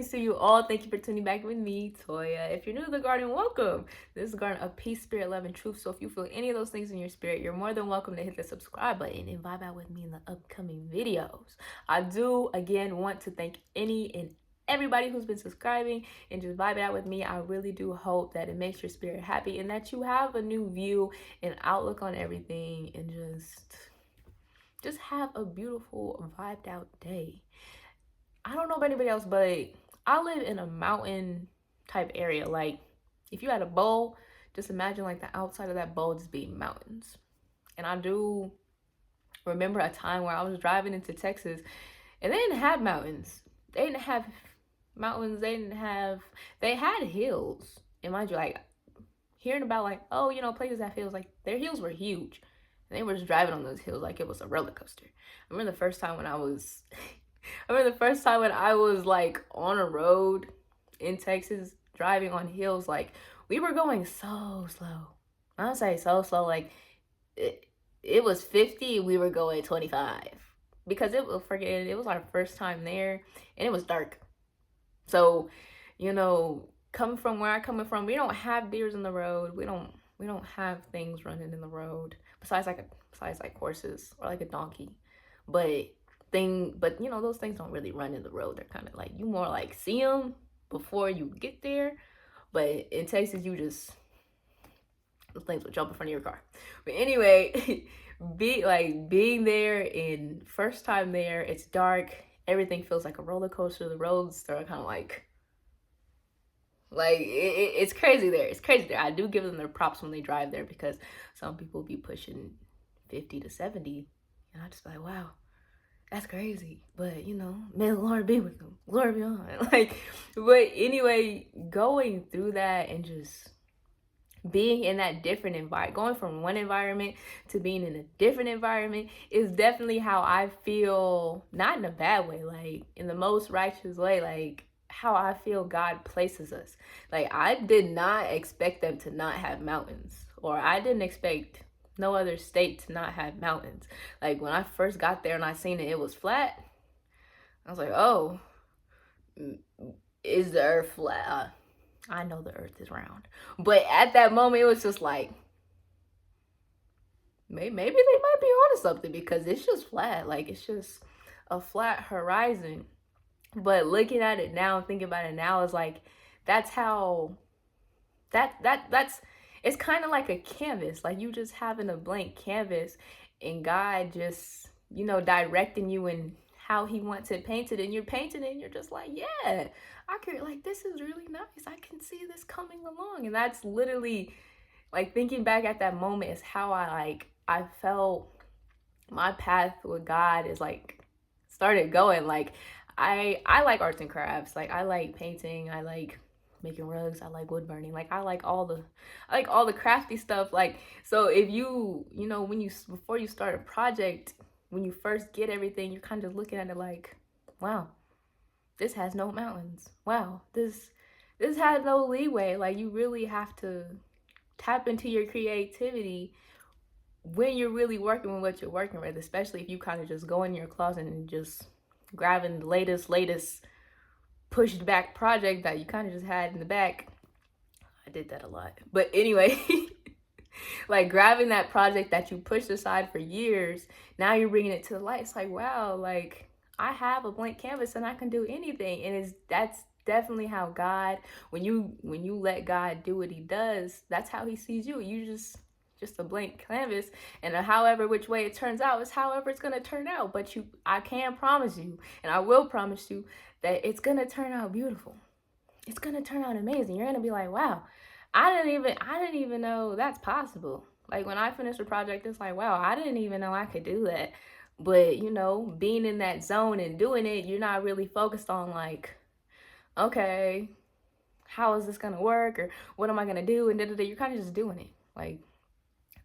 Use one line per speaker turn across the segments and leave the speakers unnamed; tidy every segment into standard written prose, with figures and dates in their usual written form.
To you all, thank you for tuning back with me, Toya. If you're new to the garden, welcome. This is a garden of peace, spirit, love, and truth. So if you feel any of those things in your spirit, you're more than welcome to hit the subscribe button and vibe out with me in the upcoming videos. I do again want to thank any and everybody who's been subscribing and just vibing out with me. I really do hope that it makes your spirit happy and that you have a new view and outlook on everything and just have a beautiful vibed out day. I don't know about anybody else, but I live in a mountain type area. Like, if you had a bowl, just imagine like the outside of that bowl just being mountains. And I do remember a time where I was driving into Texas and they didn't have mountains. They didn't have mountains. They had hills. And mind you, like, hearing about like, oh, places that hills, like their hills were huge. And they were just driving on those hills like it was a roller coaster. I remember the first time when I was like on a road in Texas driving on hills, like we were going so slow. I don't say so slow, like it was 50, we were going 25 because it was our first time there and it was dark. So, coming from where I'm coming from, we don't have deers in the road. We don't have things running in the road besides like horses or like a donkey. But those things don't really run in the road. They're kind of like, you more like see them before you get there. But in Texas, those things will jump in front of your car. But anyway, being there and first time there, it's dark. Everything feels like a roller coaster. The roads are kind of like it's crazy there. It's crazy there. I do give them their props when they drive there because some people be pushing 50 to 70. And I just be like, wow, that's crazy. But, may the Lord be with them. Glory be on. But anyway, going through that and just being in that different environment, going from one environment to being in a different environment is definitely how I feel, not in a bad way, like in the most righteous way, like how I feel God places us. Like, I did not expect them to not have mountains, or I didn't expect no other state to not have mountains. Like, when I first got there and I seen it was flat, I was like, oh, is the earth flat? I know the earth is round. But at that moment, it was just like, maybe they might be onto something because it's just flat. Like, it's just a flat horizon. But looking at it now and thinking about it now is like, that's how that's it's kind of like a canvas. Like, you just having a blank canvas and God just, directing you in how he wants it painted, and you're painting it and you're just like, yeah, I could, like, this is really nice. I can see this coming along. And that's literally, like, thinking back at that moment is how I felt my path with God is like started going. Like, I like arts and crafts. Like, I like painting. I like making rugs. I like wood burning. Like, I like all the crafty stuff. Like, so if before you start a project, when you first get everything, you're kind of looking at it like, wow, this has no mountains. Wow, this has no leeway. Like, you really have to tap into your creativity when you're really working with what you're working with, especially if you kind of just go in your closet and just grabbing the latest pushed back project that you kind of just had in the back. I did that a lot. But anyway, like grabbing that project that you pushed aside for years, now you're bringing it to the light. It's like, wow, like I have a blank canvas and I can do anything. And that's definitely how God, when you let God do what he does, that's how he sees you. You just a blank canvas, and however which way it turns out is however it's going to turn out. But I can promise you, and I will promise you, that it's going to turn out beautiful. It's going to turn out amazing. You're going to be like, wow, I didn't even know that's possible. Like, when I finished the project, it's like, wow, I didn't even know I could do that. But, being in that zone and doing it, you're not really focused on like, okay, how is this going to work? Or what am I going to do? And you're kind of just doing it.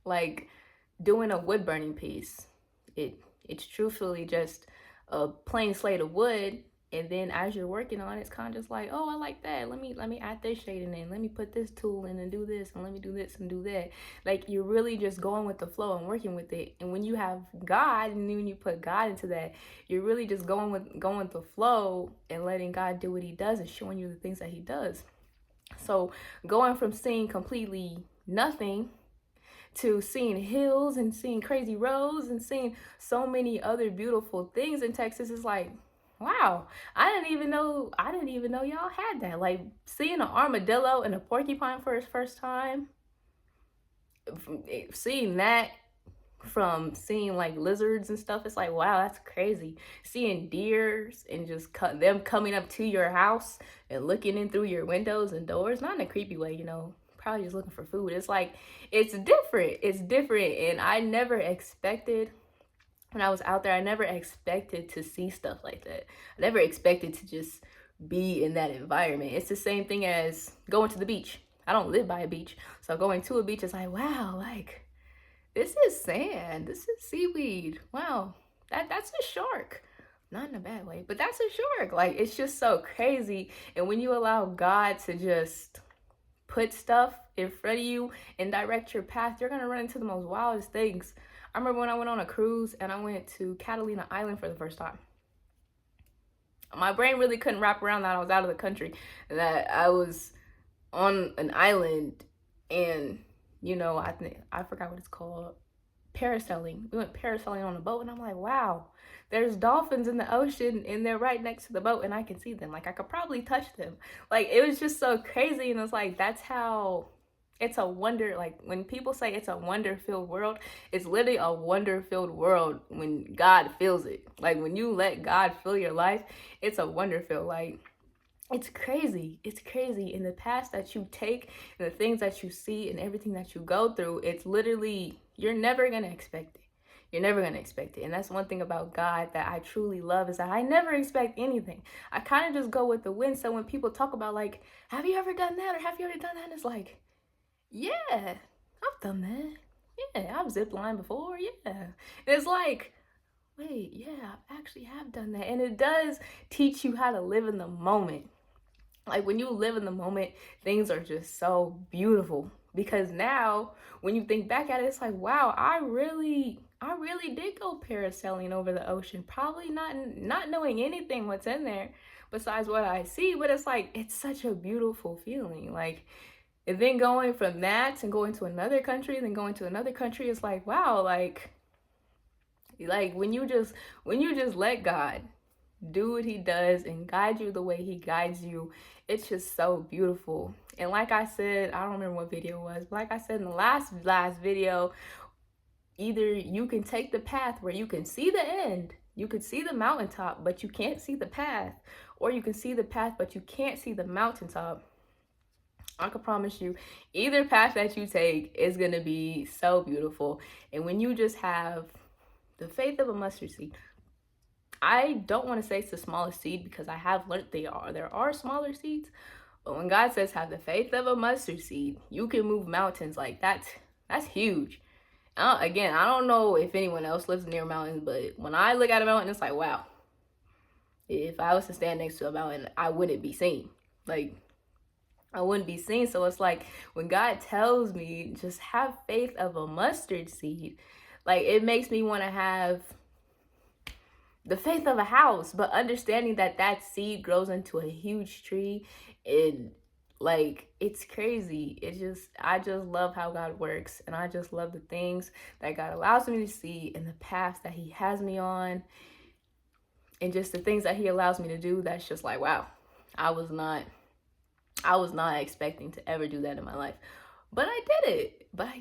Like doing a wood burning piece. It's truthfully just a plain slate of wood, And then as you're working on it, it's kind of just like, oh, I like that. Let me add this shading in. Let me put this tool in and do this, and let me do this and do that. Like, you're really just going with the flow and working with it. And when you have God, and when you put God into that, you're really just going with the flow and letting God do what he does and showing you the things that he does. So going from seeing completely nothing to seeing hills and seeing crazy roads and seeing so many other beautiful things in Texas is like, wow, I didn't even know y'all had that. Like, seeing an armadillo and a porcupine for his first time, seeing that from seeing like lizards and stuff, it's like, wow, that's crazy. Seeing deers and just them coming up to your house and looking in through your windows and doors, not in a creepy way, probably just looking for food. It's like, it's different. And I never expected, when I was out there, I never expected to see stuff like that. I never expected to just be in that environment. It's the same thing as going to the beach. I don't live by a beach, so going to a beach is like, wow, like, this is sand, this is seaweed, wow, that's a shark. Not in a bad way, but that's a shark. Like, it's just so crazy. And when you allow God to just put stuff in front of you and direct your path, you're gonna run into the most wildest things. I remember when I went on a cruise and I went to Catalina Island for the first time. My brain really couldn't wrap around that I was out of the country, that I was on an island, and I forgot what it's called, parasailing. We went parasailing on a boat, and I'm like, wow, there's dolphins in the ocean, and they're right next to the boat, and I can see them. Like, I could probably touch them. Like, it was just so crazy, and it's like, that's how it's a wonder. Like, when people say it's a wonder-filled world, it's literally a wonder-filled world when God fills it. Like, when you let God fill your life, it's a wonder-filled. Like, it's crazy. And the paths that you take and the things that you see and everything that you go through, it's literally, you're never going to expect it. And that's one thing about God that I truly love, is that I never expect anything. I kind of just go with the wind. So when people talk about, like, have you ever done that? Or have you ever done that? And it's like, yeah, I've done that. Yeah, I've ziplined before. Yeah. And it's like, wait, yeah, I actually have done that. And it does teach you how to live in the moment. Like, when you live in the moment, things are just so beautiful. Because now, when you think back at it, it's like, wow, I really did go parasailing over the ocean. Probably not knowing anything what's in there besides what I see. But it's like, it's such a beautiful feeling. Like, and then going from that and going to another country, and then going to another country, it's like, wow, like when you just let God do what he does and guide you the way he guides you, it's just so beautiful. And like I said, I don't remember what video it was, but like I said in the last video, either you can take the path where you can see the end, you can see the mountaintop, but you can't see the path, or you can see the path, but you can't see the mountaintop. I can promise you, either path that you take is going to be so beautiful. And when you just have the faith of a mustard seed, I don't want to say it's the smallest seed, because I have learned there are smaller seeds. But when God says have the faith of a mustard seed, you can move mountains. Like, that's huge. Again, I don't know if anyone else lives near mountains, but when I look at a mountain, it's like, wow. If I was to stand next to a mountain, I wouldn't be seen. Like, I wouldn't be seen. So it's like, when God tells me just have faith of a mustard seed, like, it makes me want to have the faith of a house, but understanding that seed grows into a huge tree. And like, it's crazy. I just love how God works, and I just love the things that God allows me to see and the paths that he has me on, and just the things that he allows me to do. That's just like, wow, I was not expecting to ever do that in my life. But I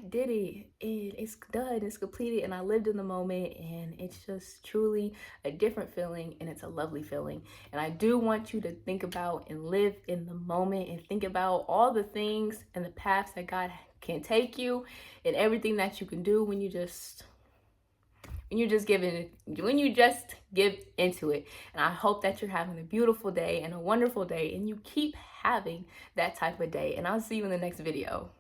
did it, and it's done, it's completed, and I lived in the moment, and it's just truly a different feeling, and it's a lovely feeling. And I do want you to think about and live in the moment, and think about all the things and the paths that God can take you, and everything that you can do when you just give into it. And I hope that you're having a beautiful day and a wonderful day, and you keep having that type of day. And I'll see you in the next video.